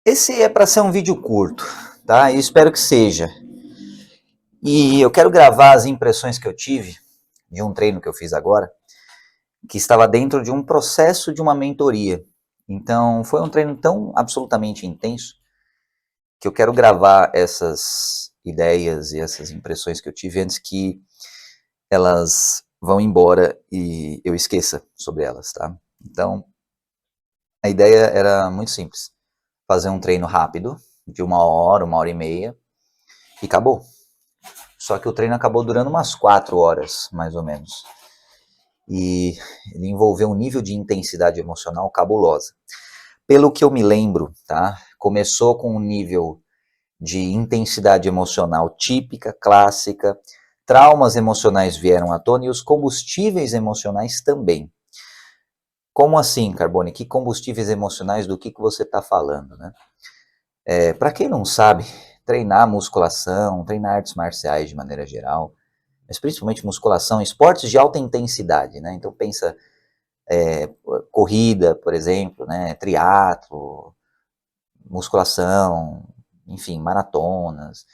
Esse é para ser um vídeo curto, tá? Eu espero que seja. E eu quero gravar as impressões que eu tive de um treino que eu fiz agora, que estava dentro de um processo de uma mentoria. Então, foi um treino tão absolutamente intenso que eu quero gravar essas ideias e essas impressões que eu tive antes que elas vão embora e eu esqueça sobre elas, tá? Então, a ideia era muito simples. Fazer um treino rápido, de 1 hora e meia, e acabou. Só que o treino acabou durando umas 4 horas, mais ou menos. E ele envolveu um nível de intensidade emocional cabulosa. Pelo que eu me lembro, tá? Começou com um nível de intensidade emocional típica, clássica, traumas emocionais vieram à tona e os combustíveis emocionais também. Como assim, Carbone? Que combustíveis emocionais do que você está falando, né? Para quem não sabe, treinar musculação, treinar artes marciais de maneira geral, mas principalmente musculação, esportes de alta intensidade, né? Então pensa corrida, por exemplo, né? Triatlo, musculação, enfim, maratonas.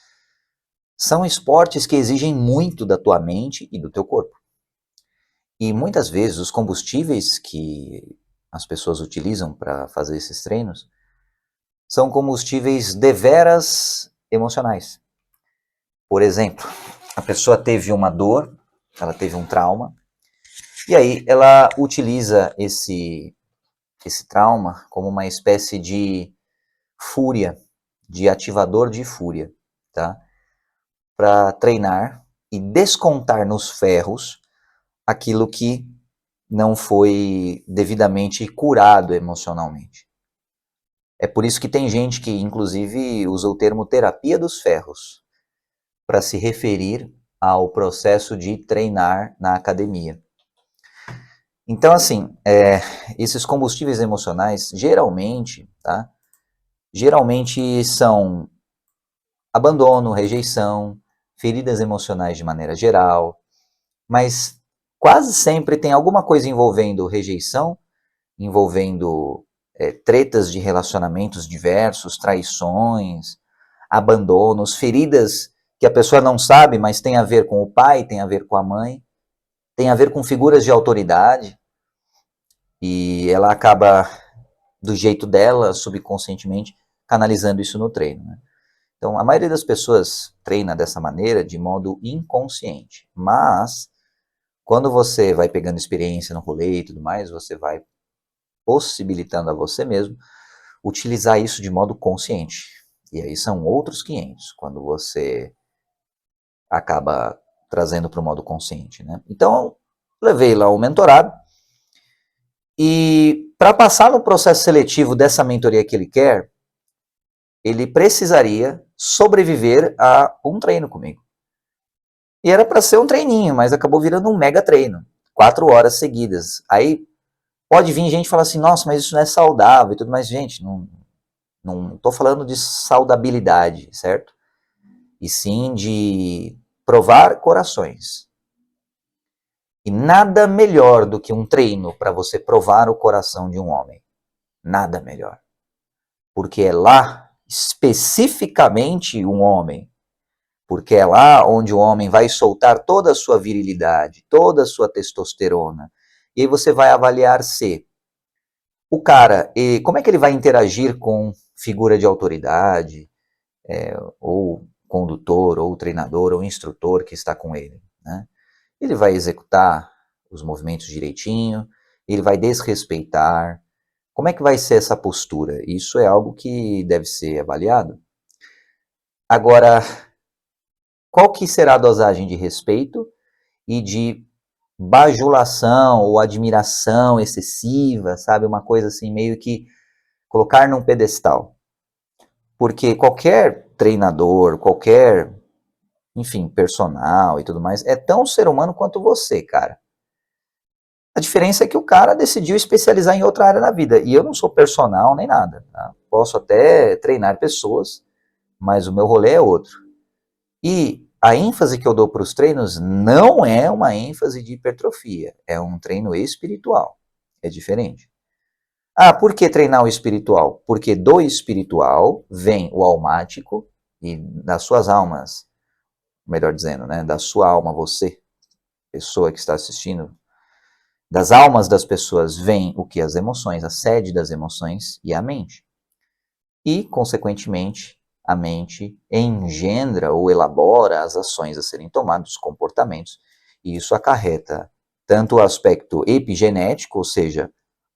São esportes que exigem muito da tua mente e do teu corpo. E muitas vezes os combustíveis que as pessoas utilizam para fazer esses treinos são combustíveis deveras emocionais. Por exemplo, a pessoa teve uma dor, ela teve um trauma, e aí ela utiliza esse trauma como uma espécie de fúria, de ativador de fúria, tá? Para treinar e descontar nos ferros aquilo que não foi devidamente curado emocionalmente. É por isso que tem gente que, inclusive, usa o termo terapia dos ferros para se referir ao processo de treinar na academia. Então, assim, esses combustíveis emocionais, geralmente, tá? Geralmente são abandono, rejeição, feridas emocionais de maneira geral, mas quase sempre tem alguma coisa envolvendo rejeição, envolvendo tretas de relacionamentos diversos, traições, abandonos, feridas que a pessoa não sabe, mas tem a ver com o pai, tem a ver com a mãe, tem a ver com figuras de autoridade, e ela acaba, do jeito dela, subconscientemente, canalizando isso no treino, né? Então, a maioria das pessoas treina dessa maneira de modo inconsciente, mas quando você vai pegando experiência no rolê e tudo mais, você vai possibilitando a você mesmo utilizar isso de modo consciente. E aí são outros 500, quando você acaba trazendo para o modo consciente, né? Então, levei lá o mentorado e para passar no processo seletivo dessa mentoria que ele quer, ele precisaria sobreviver a um treino comigo. E era para ser um treininho, mas acabou virando um mega treino. 4 horas seguidas. Aí pode vir gente e falar assim, nossa, mas isso não é saudável e tudo mais. Gente, não estou falando de saudabilidade, certo? E sim de provar corações. E nada melhor do que um treino para você provar o coração de um homem. Nada melhor. Porque é lá, especificamente um homem, porque é lá onde o homem vai soltar toda a sua virilidade, toda a sua testosterona. E aí você vai avaliar se o cara, como é que ele vai interagir com figura de autoridade, ou condutor, ou treinador, ou instrutor que está com ele, né? Ele vai executar os movimentos direitinho, ele vai desrespeitar. Como é que vai ser essa postura? Isso é algo que deve ser avaliado. Agora, qual que será a dosagem de respeito e de bajulação ou admiração excessiva, sabe? Uma coisa assim, meio que colocar num pedestal. Porque qualquer treinador, qualquer, enfim, personal e tudo mais, é tão ser humano quanto você, cara. A diferença é que o cara decidiu especializar em outra área da vida. E eu não sou personal nem nada, tá? Posso até treinar pessoas, mas o meu rolê é outro. E a ênfase que eu dou para os treinos não é uma ênfase de hipertrofia, é um treino espiritual. É diferente. Ah, por que treinar o espiritual? Porque do espiritual vem o almático e das suas almas, melhor dizendo, né, da sua alma, você, pessoa que está assistindo, das almas das pessoas vem o que? As emoções, a sede das emoções e a mente. E, consequentemente, a mente engendra ou elabora as ações a serem tomadas, os comportamentos, e isso acarreta tanto o aspecto epigenético, ou seja,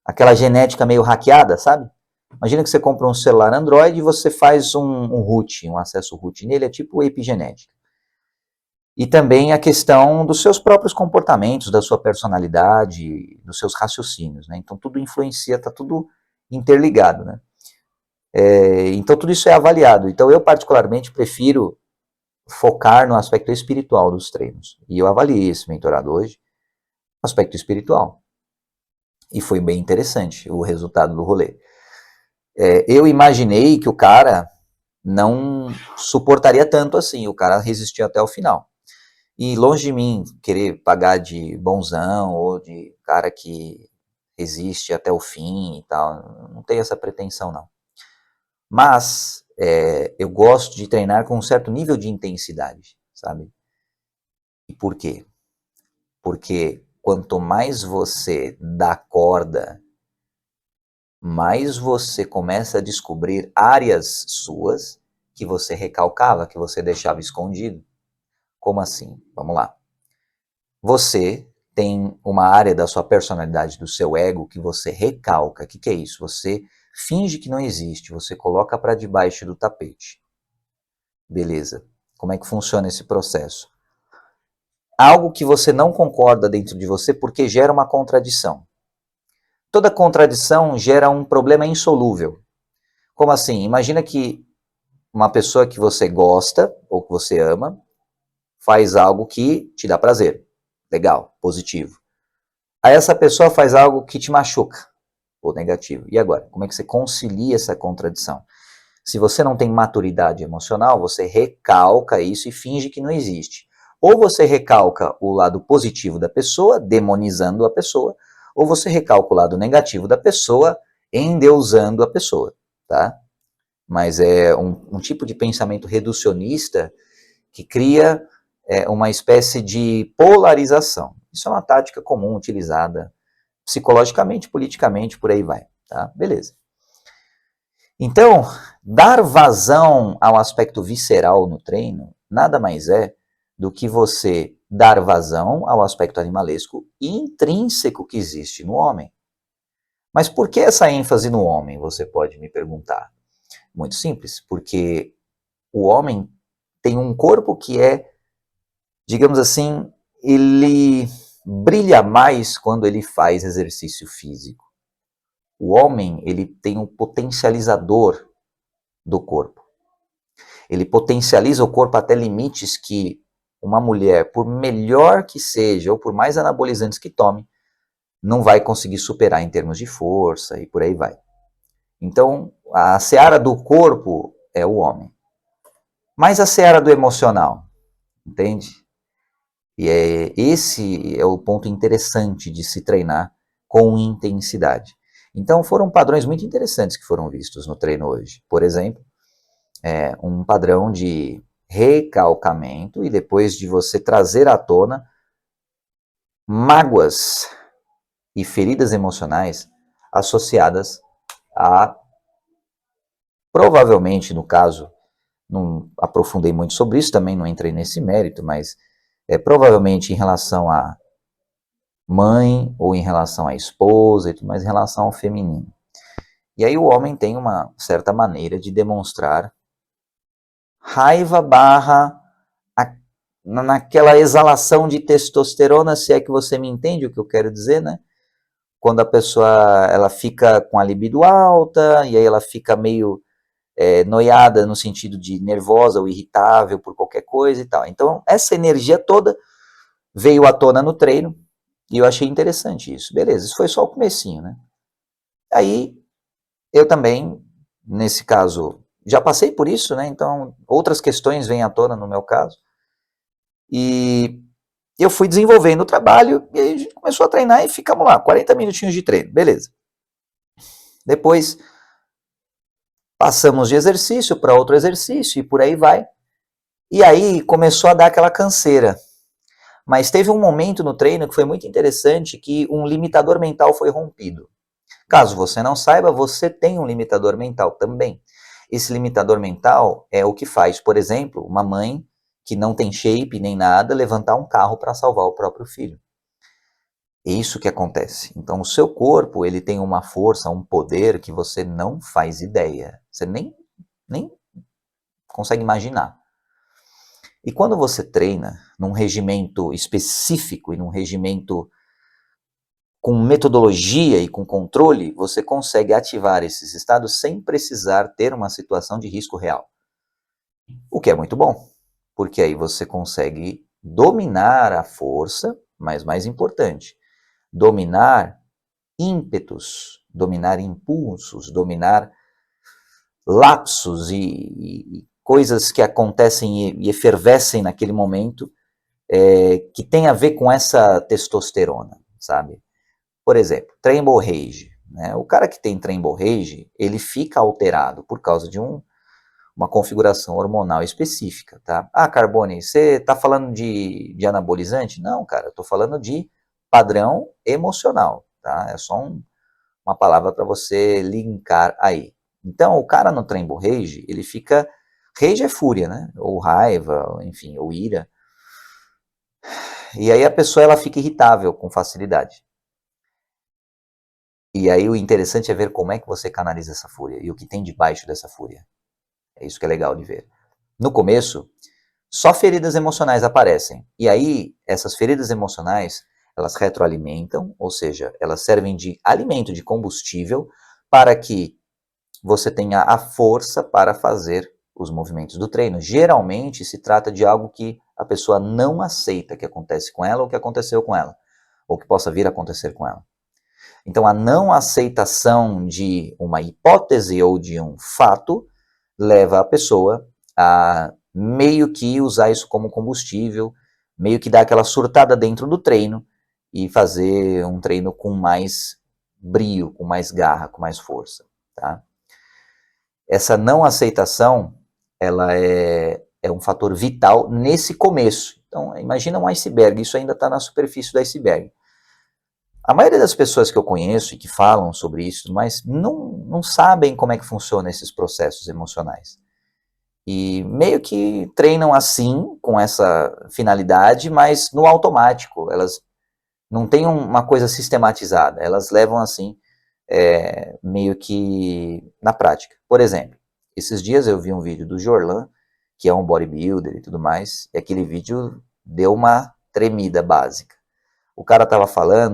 aquela genética meio hackeada, sabe? Imagina que você compra um celular Android e você faz um root, um acesso root nele, é tipo epigenética. E também a questão dos seus próprios comportamentos, da sua personalidade, dos seus raciocínios, né? Então tudo influencia, está tudo interligado, né? Então tudo isso é avaliado. Então eu particularmente prefiro focar no aspecto espiritual dos treinos. E eu avaliei esse mentorado hoje, aspecto espiritual. E foi bem interessante o resultado do rolê. Eu imaginei que o cara não suportaria tanto assim, o cara resistiu até o final. E longe de mim querer pagar de bonzão ou de cara que resiste até o fim e tal, não tenho essa pretensão não. Mas eu gosto de treinar com um certo nível de intensidade, sabe? E por quê? Porque quanto mais você dá corda, mais você começa a descobrir áreas suas que você recalcava, que você deixava escondido. Como assim? Vamos lá. Você tem uma área da sua personalidade, do seu ego, que você recalca. O que é isso? Você finge que não existe, você coloca para debaixo do tapete. Beleza. Como é que funciona esse processo? Algo que você não concorda dentro de você porque gera uma contradição. Toda contradição gera um problema insolúvel. Como assim? Imagina que uma pessoa que você gosta ou que você ama faz algo que te dá prazer. Legal, positivo. Aí essa pessoa faz algo que te machuca, ou negativo. E agora? Como é que você concilia essa contradição? Se você não tem maturidade emocional, você recalca isso e finge que não existe. Ou você recalca o lado positivo da pessoa, demonizando a pessoa, ou você recalca o lado negativo da pessoa, endeusando a pessoa, tá? Mas é um tipo de pensamento reducionista que cria uma espécie de polarização. Isso é uma tática comum utilizada psicologicamente, politicamente, por aí vai, tá? Beleza. Então, dar vazão ao aspecto visceral no treino nada mais é do que você dar vazão ao aspecto animalesco intrínseco que existe no homem. Mas por que essa ênfase no homem, você pode me perguntar? Muito simples, porque o homem tem um corpo que é, digamos assim, ele brilha mais quando ele faz exercício físico. O homem, ele tem um potencializador do corpo. Ele potencializa o corpo até limites que uma mulher, por melhor que seja, ou por mais anabolizantes que tome, não vai conseguir superar em termos de força e por aí vai. Então, a seara do corpo é o homem. Mas a seara do emocional, entende? E esse é o ponto interessante de se treinar com intensidade. Então, foram padrões muito interessantes que foram vistos no treino hoje. Por exemplo, um padrão de recalcamento e depois de você trazer à tona mágoas e feridas emocionais associadas a, provavelmente no caso, não aprofundei muito sobre isso, também não entrei nesse mérito, mas provavelmente em relação à mãe ou em relação à esposa, mas em relação ao feminino. E aí o homem tem uma certa maneira de demonstrar raiva barra naquela exalação de testosterona, se é que você me entende o que eu quero dizer, né? Quando a pessoa ela fica com a libido alta e aí ela fica meio noiada no sentido de nervosa ou irritável por qualquer coisa e tal. Então essa energia toda veio à tona no treino e eu achei interessante isso. Beleza, isso foi só o comecinho, né? Aí eu também, nesse caso, já passei por isso, né? Então outras questões vêm à tona no meu caso. E eu fui desenvolvendo o trabalho e aí a gente começou a treinar e ficamos lá, 40 minutinhos de treino, beleza. Depois passamos de exercício para outro exercício e por aí vai. E aí começou a dar aquela canseira. Mas teve um momento no treino que foi muito interessante que um limitador mental foi rompido. Caso você não saiba, você tem um limitador mental também. Esse limitador mental é o que faz, por exemplo, uma mãe que não tem shape nem nada levantar um carro para salvar o próprio filho. É isso que acontece. Então, o seu corpo ele tem uma força, um poder que você não faz ideia. Você nem consegue imaginar. E quando você treina num regimento específico e num regimento com metodologia e com controle, você consegue ativar esses estados sem precisar ter uma situação de risco real. O que é muito bom, porque aí você consegue dominar a força, mas mais importante, dominar ímpetos, dominar impulsos, dominar lapsos e coisas que acontecem e efervescem naquele momento, que tem a ver com essa testosterona, sabe? Por exemplo, Tremble Rage. Né? O cara que tem Tremble Rage, ele fica alterado por causa de uma configuração hormonal específica, tá? Ah, Carbone, você está falando de anabolizante? Não, cara, eu estou falando de padrão emocional, tá? É só uma palavra para você linkar aí. Então, o cara no Tremble Rage, ele fica... Rage é fúria, né? Ou raiva, enfim, ou ira. E aí a pessoa ela fica irritável com facilidade. E aí o interessante é ver como é que você canaliza essa fúria e o que tem debaixo dessa fúria. É isso que é legal de ver. No começo, só feridas emocionais aparecem. E aí, essas feridas emocionais, elas retroalimentam, ou seja, elas servem de alimento, de combustível, para que você tenha a força para fazer os movimentos do treino. Geralmente se trata de algo que a pessoa não aceita que acontece com ela ou que aconteceu com ela, ou que possa vir a acontecer com ela. Então, a não aceitação de uma hipótese ou de um fato leva a pessoa a meio que usar isso como combustível, meio que dar aquela surtada dentro do treino e fazer um treino com mais brio, com mais garra, com mais força, tá? Essa não aceitação, ela é um fator vital nesse começo. Então, imagina um iceberg, isso ainda está na superfície do iceberg. A maioria das pessoas que eu conheço e que falam sobre isso, mas não sabem como é que funcionam esses processos emocionais. E meio que treinam assim, com essa finalidade, mas no automático. Elas não têm uma coisa sistematizada. Elas levam assim, meio que na prática. Por exemplo, esses dias eu vi um vídeo do Jorlan, que é um bodybuilder e tudo mais, e aquele vídeo deu uma tremida básica. O cara estava falando